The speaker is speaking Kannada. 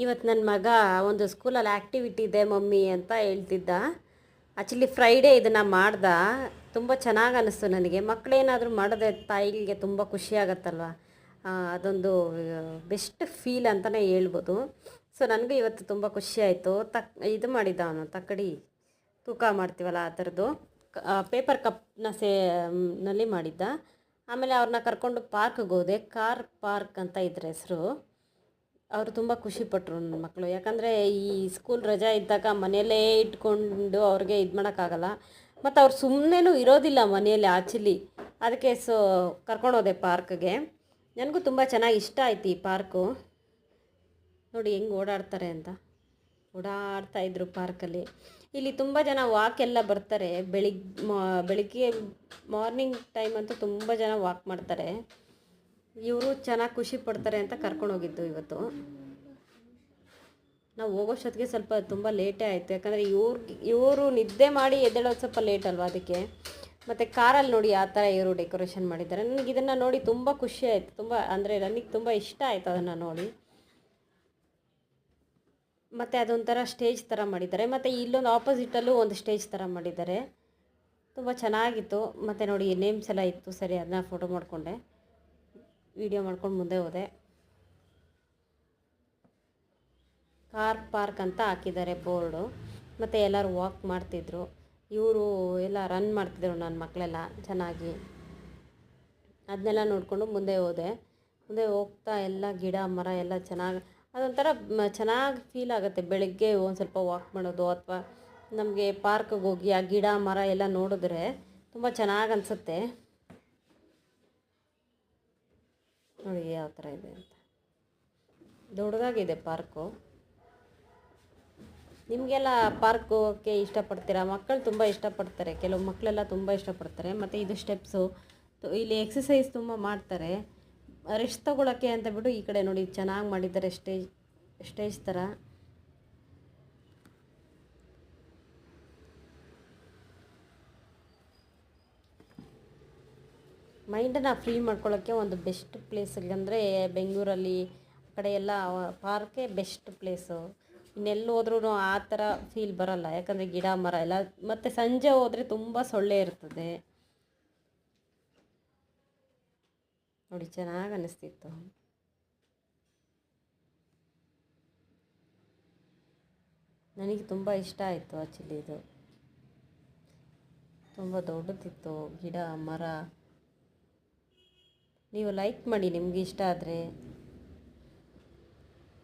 ಇವತ್ತು ನನ್ನ ಮಗ ಒಂದು ಸ್ಕೂಲಲ್ಲಿ ಆ್ಯಕ್ಟಿವಿಟಿ ಇದೆ ಮಮ್ಮಿ ಅಂತ ಹೇಳ್ತಿದ್ದ. ಆ್ಯಕ್ಚುಲಿ ಫ್ರೈಡೇ ಇದನ್ನು ಮಾಡ್ದ. ತುಂಬ ಚೆನ್ನಾಗಿ ಅನ್ನಿಸ್ತು ನನಗೆ. ಮಕ್ಕಳೇನಾದರೂ ಮಾಡಿದ್ರೆ ತಾಯಿಗೆ ತುಂಬ ಖುಷಿಯಾಗತ್ತಲ್ವ. ಅದೊಂದು ಬೆಸ್ಟ್ ಫೀಲ್ ಅಂತಲೇ ಹೇಳ್ಬೋದು. ಸೊ ನನಗೂ ಇವತ್ತು ತುಂಬ ಖುಷಿಯಾಯಿತು. ಇದು ಮಾಡಿದ್ದ ಅವನು ತಕ್ಕಡಿ ತೂಕ ಮಾಡ್ತೀವಲ್ಲ ಆ ಥರದ್ದು ಪೇಪರ್ ಕಪ್ನ ನಲ್ಲಿ ಮಾಡಿದ್ದ. ಆಮೇಲೆ ಅವ್ರನ್ನ ಕರ್ಕೊಂಡು ಪಾರ್ಕ್ಗೆ ಹೋದೆ. ಕಾರ್ ಪಾರ್ಕ್ ಅಂತ ಇದ್ರ ಹೆಸರು. ಅವರು ತುಂಬ ಖುಷಿಪಟ್ಟರು ನನ್ನ ಮಕ್ಕಳು. ಯಾಕಂದರೆ ಈ ಸ್ಕೂಲ್ ರಜಾ ಇದ್ದಾಗ ಮನೆಯಲ್ಲೇ ಇಟ್ಕೊಂಡು ಅವ್ರಿಗೆ ಇದು ಮಾಡೋಕ್ಕಾಗಲ್ಲ. ಮತ್ತು ಅವ್ರು ಸುಮ್ಮನೆನೂ ಇರೋದಿಲ್ಲ ಮನೆಯಲ್ಲಿ ಆ್ಯಕ್ಚುಲಿ. ಅದಕ್ಕೆ ಕರ್ಕೊಂಡು ಹೋದೆ ಪಾರ್ಕ್ಗೆ. ನನಗೂ ತುಂಬ ಚೆನ್ನಾಗಿ ಇಷ್ಟ ಆಯ್ತು ಈ ಪಾರ್ಕು. ನೋಡಿ ಹೆಂಗೆ ಓಡಾಡ್ತಾರೆ ಅಂತ. ಓಡಾಡ್ತಾಯಿದ್ರು ಪಾರ್ಕಲ್ಲಿ. ಇಲ್ಲಿ ತುಂಬ ಜನ ವಾಕ್ ಎಲ್ಲ ಬರ್ತಾರೆ. ಬೆಳಿಗ್ಗೆ ಮಾರ್ನಿಂಗ್ ಟೈಮ್ ಅಂತೂ ತುಂಬ ಜನ ವಾಕ್ ಮಾಡ್ತಾರೆ. ಇವರು ಚೆನ್ನಾಗಿ ಖುಷಿ ಪಡ್ತಾರೆ ಅಂತ ಕರ್ಕೊಂಡು ಹೋಗಿದ್ದು ಇವತ್ತು. ನಾವು ಹೋಗೋಷ್ಟೊತ್ತಿಗೆ ಸ್ವಲ್ಪ ತುಂಬ ಲೇಟೇ ಆಯಿತು. ಯಾಕಂದರೆ ಇವರು ನಿದ್ದೆ ಮಾಡಿ ಎದ್ದೇಳೋದು ಸ್ವಲ್ಪ ಲೇಟ್ ಅಲ್ವಾ, ಅದಕ್ಕೆ. ಮತ್ತು ಕಾರಲ್ಲಿ ನೋಡಿ ಆ ಥರ ಇವರು ಡೆಕೋರೇಷನ್ ಮಾಡಿದ್ದಾರೆ. ನನಗೆ ಇದನ್ನು ನೋಡಿ ತುಂಬ ಖುಷಿ ಆಯಿತು. ತುಂಬ ಅಂದರೆ ನನಗೆ ತುಂಬ ಇಷ್ಟ ಆಯಿತು ಅದನ್ನು ನೋಡಿ. ಮತ್ತು ಅದೊಂಥರ ಸ್ಟೇಜ್ ಥರ ಮಾಡಿದ್ದಾರೆ. ಮತ್ತು ಇಲ್ಲೊಂದು ಆಪೋಸಿಟಲ್ಲೂ ಒಂದು ಸ್ಟೇಜ್ ಥರ ಮಾಡಿದ್ದಾರೆ. ತುಂಬ ಚೆನ್ನಾಗಿತ್ತು. ಮತ್ತು ನೋಡಿ ನೇಮ್ಸ್ ಎಲ್ಲ ಇತ್ತು. ಸರಿ, ಅದನ್ನ ಫೋಟೋ ಮಾಡಿಕೊಂಡೆ, ವಿಡಿಯೋ ಮಾಡ್ಕೊಂಡು ಮುಂದೆ ಹೋದೆ. ಕಾರ್ ಪಾರ್ಕ್ ಅಂತ ಹಾಕಿದ್ದಾರೆ ಬೋರ್ಡು. ಮತ್ತು ಎಲ್ಲರೂ ವಾಕ್ ಮಾಡ್ತಿದ್ರು. ಇವರು ಎಲ್ಲ ರನ್ ಮಾಡ್ತಿದ್ರು ನನ್ನ ಮಕ್ಕಳೆಲ್ಲ ಚೆನ್ನಾಗಿ. ಅದನ್ನೆಲ್ಲ ನೋಡಿಕೊಂಡು ಮುಂದೆ ಹೋದೆ. ಮುಂದೆ ಹೋಗ್ತಾ ಎಲ್ಲ ಗಿಡ ಮರ ಎಲ್ಲ ಚೆನ್ನಾಗಿ, ಅದೊಂಥರ ಚೆನ್ನಾಗಿ ಫೀಲ್ ಆಗುತ್ತೆ ಬೆಳಗ್ಗೆ ಒಂದು ಸ್ವಲ್ಪ ವಾಕ್ ಮಾಡೋದು. ಅಥವಾ ನಮಗೆ ಪಾರ್ಕಿಗೆ ಹೋಗಿ ಆ ಗಿಡ ಮರ ಎಲ್ಲ ನೋಡಿದ್ರೆ ತುಂಬ ಚೆನ್ನಾಗಿ ಅನಿಸುತ್ತೆ. ನೋಡಿ ಯಾವ ಥರ ಇದೆ ಅಂತ. ದೊಡ್ಡದಾಗಿದೆ ಪಾರ್ಕು. ನಿಮಗೆಲ್ಲ ಪಾರ್ಕ್ ಹೋಗೋಕ್ಕೆ ಇಷ್ಟಪಡ್ತೀರಾ? ಮಕ್ಕಳು ತುಂಬ ಇಷ್ಟಪಡ್ತಾರೆ. ಕೆಲವು ಮಕ್ಕಳೆಲ್ಲ ತುಂಬ ಇಷ್ಟಪಡ್ತಾರೆ. ಮತ್ತು ಇದು ಸ್ಟೆಪ್ಸು, ಇಲ್ಲಿ ಎಕ್ಸಸೈಸ್ ತುಂಬ ಮಾಡ್ತಾರೆ. ರೆಸ್ಟ್ ತೊಗೊಳಕ್ಕೆ ಅಂತ ಬಿಟ್ಟು ಈ ಕಡೆ ನೋಡಿ ಚೆನ್ನಾಗಿ ಮಾಡಿದ್ದಾರೆ. ಸ್ಟೇಜ್ ಥರ. ಮೈಂಡನ್ನು ಫ್ರೀ ಮಾಡ್ಕೊಳ್ಳೋಕ್ಕೆ ಒಂದು ಬೆಸ್ಟ್ ಪ್ಲೇಸ್ ಅಂದರೆ ಬೆಂಗಳೂರಲ್ಲಿ ಆ ಕಡೆ ಎಲ್ಲ ಪಾರ್ಕೇ ಬೆಸ್ಟ್ ಪ್ಲೇಸು. ಇನ್ನೆಲ್ಲಿ ಹೋದ್ರೂ ಆ ಥರ ಫೀಲ್ ಬರೋಲ್ಲ. ಯಾಕಂದರೆ ಗಿಡ ಮರ ಎಲ್ಲ. ಮತ್ತು ಸಂಜೆ ಹೋದರೆ ತುಂಬ ಸೊಳ್ಳೆ ಇರ್ತದೆ. ನೋಡಿ ಚೆನ್ನಾಗಿ ಅನ್ನಿಸ್ತಿತ್ತು. ನನಗೆ ತುಂಬ ಇಷ್ಟ ಆಯಿತು ಆ್ಯಕ್ಚುಲಿ. ಇದು ತುಂಬ ದೊಡ್ಡದಿತ್ತು ಗಿಡ ಮರ. ನೀವು ಲೈಕ್ ಮಾಡಿ ನಿಮ್ಗೆ ಇಷ್ಟ ಆದರೆ.